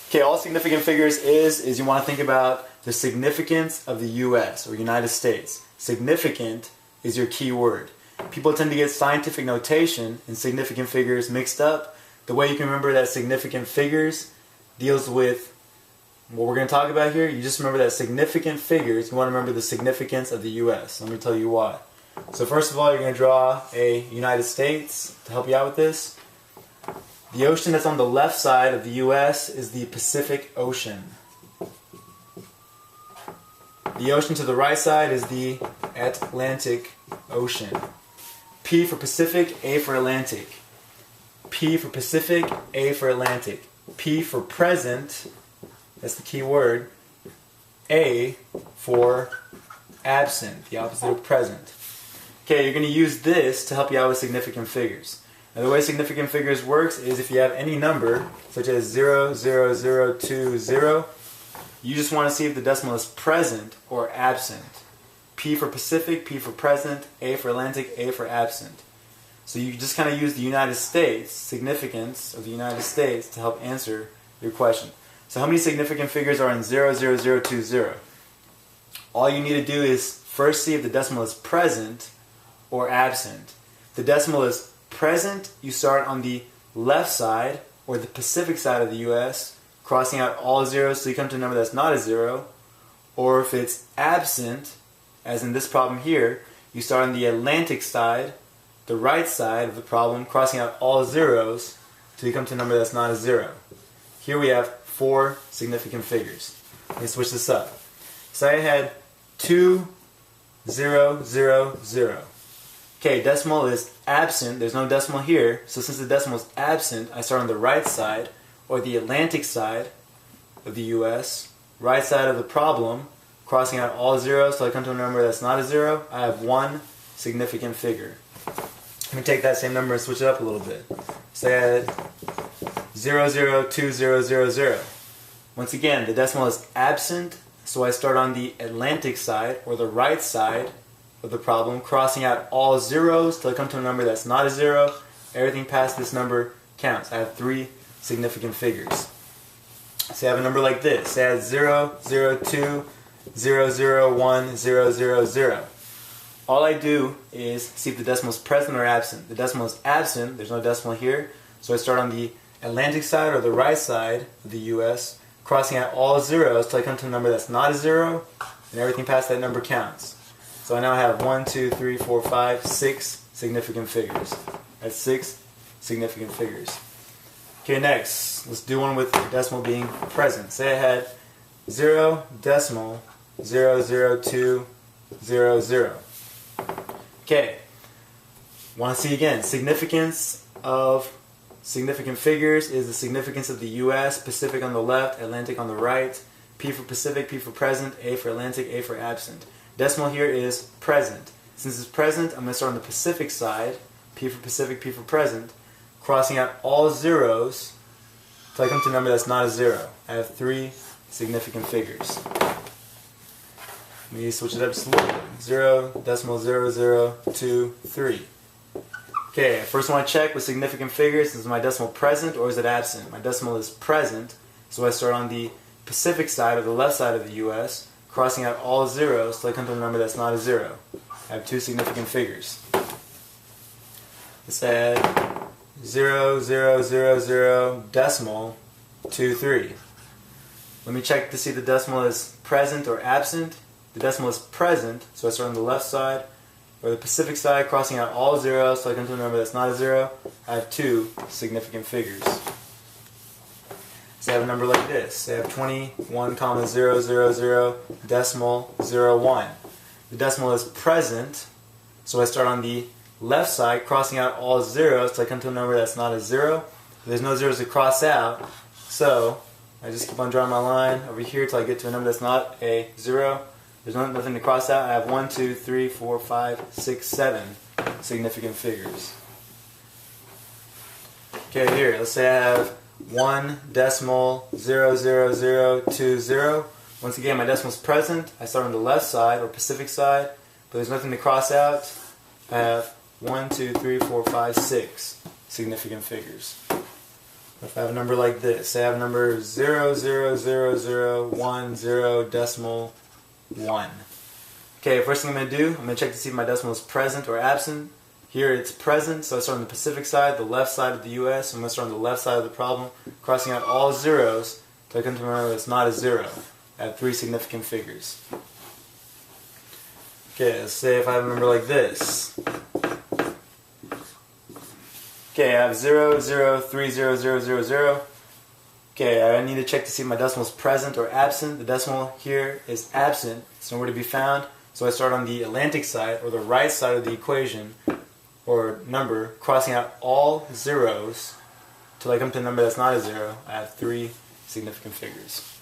Okay, all significant figures is you want to think about the significance of the U.S. or United States. Significant is your key word. People tend to get scientific notation and significant figures mixed up. The way you can remember that significant figures deals with what we're going to talk about here. You just remember that significant figures, you want to remember the significance of the U.S. Let me tell you why. So first of all, you're going to draw a United States to help you out with this. The ocean that's on the left side of the U.S. is the Pacific Ocean. The ocean to the right side is the Atlantic Ocean. P for Pacific, A for Atlantic. P for Pacific, A for Atlantic. P for present, that's the key word. A for absent, the opposite of present. Okay, you're going to use this to help you out with significant figures. Now the way significant figures works is if you have any number, such as 00020, you just want to see if the decimal is present or absent. P for Pacific, P for present, A for Atlantic, A for absent. So you just kind of use the United States, significance of the United States, to help answer your question. So how many significant figures are in 00020? All you need to do is first see if the decimal is present or absent. If the decimal is present, you start on the left side, or the Pacific side of the U.S., crossing out all zeros so you come to a number that's not a zero. Or if it's absent, as in this problem here, you start on the Atlantic side, the right side of the problem, crossing out all zeros till you come to a number that's not a zero. Here we have 4 significant figures. Let me switch this up. Say I had 2000. Okay, decimal is absent. There's no decimal here. So since the decimal is absent, I start on the right side, or the Atlantic side of the U.S., right side of the problem, crossing out all zeros till I come to a number that's not a zero. I have 1 significant figure. Let me take that same number and switch it up a little bit. Say I had 002000. Once again, the decimal is absent, so I start on the Atlantic side, or the right side of the problem, crossing out all zeros till I come to a number that's not a zero. Everything past this number counts. I have 3 significant figures. Say I have a number like this. Say I have 002001000. All I do is see if the decimal is present or absent. The decimal is absent. There's no decimal here. So I start on the Atlantic side, or the right side of the U.S., crossing out all zeros till I come to a number that's not a zero, and everything past that number counts. So I now have 1, 2, 3, 4, 5, 6 significant figures. That's 6 significant figures. Okay, next, let's do one with the decimal being present. Say I had 0.00200. Okay, want to see again, significance of significant figures is the significance of the U.S., Pacific on the left, Atlantic on the right, P for Pacific, P for present, A for Atlantic, A for absent. Decimal here is present. Since it's present, I'm going to start on the Pacific side, P for Pacific, P for present, crossing out all zeros till I come to a number that's not a zero. I have 3 significant figures. Let me switch it up just a little bit. 0.0023. Okay, first I want to check with significant figures, is my decimal present or is it absent? My decimal is present, so I start on the Pacific side, or the left side of the U.S., crossing out all zeros till I come to a number that's not a zero. I have 2 significant figures. Let's add 0.000023. Let me check to see if the decimal is present or absent. The decimal is present, so I start on the left side, or the Pacific side, crossing out all zeros till I come to a number that's not a zero. I have 2 significant figures. So I have a number like this. I have 21,000 decimal 01. The decimal is present, so I start on the left side, crossing out all zeros till I come to a number that's not a zero. There's no zeros to cross out, so I just keep on drawing my line over here till I get to a number that's not a zero. There's nothing to cross out. I have 1, 2, 3, 4, 5, 6, 7 significant figures. Okay, here, let's say I have 1.00020. Once again, my decimal is present. I start on the left side, or Pacific side, but there's nothing to cross out. I have 1, 2, 3, 4, 5, 6 significant figures. If I have a number like this, say I have a number 0.00010 decimal 1. Okay, first thing I'm going to do, I'm going to check to see if my decimal is present or absent. Here it's present, so I start on the Pacific side, the left side of the US. I'm going to start on the left side of the problem, crossing out all zeros till I come to a number that's not a zero. I have 3 significant figures. Okay, let's say if I have a number like this. Okay, I have 0.0300000. Okay, I need to check to see if my decimal is present or absent. The decimal here is absent. It's nowhere to be found. So I start on the Atlantic side, or the right side of the equation, or number, crossing out all zeros till I come to a number that's not a zero. I have 3 significant figures.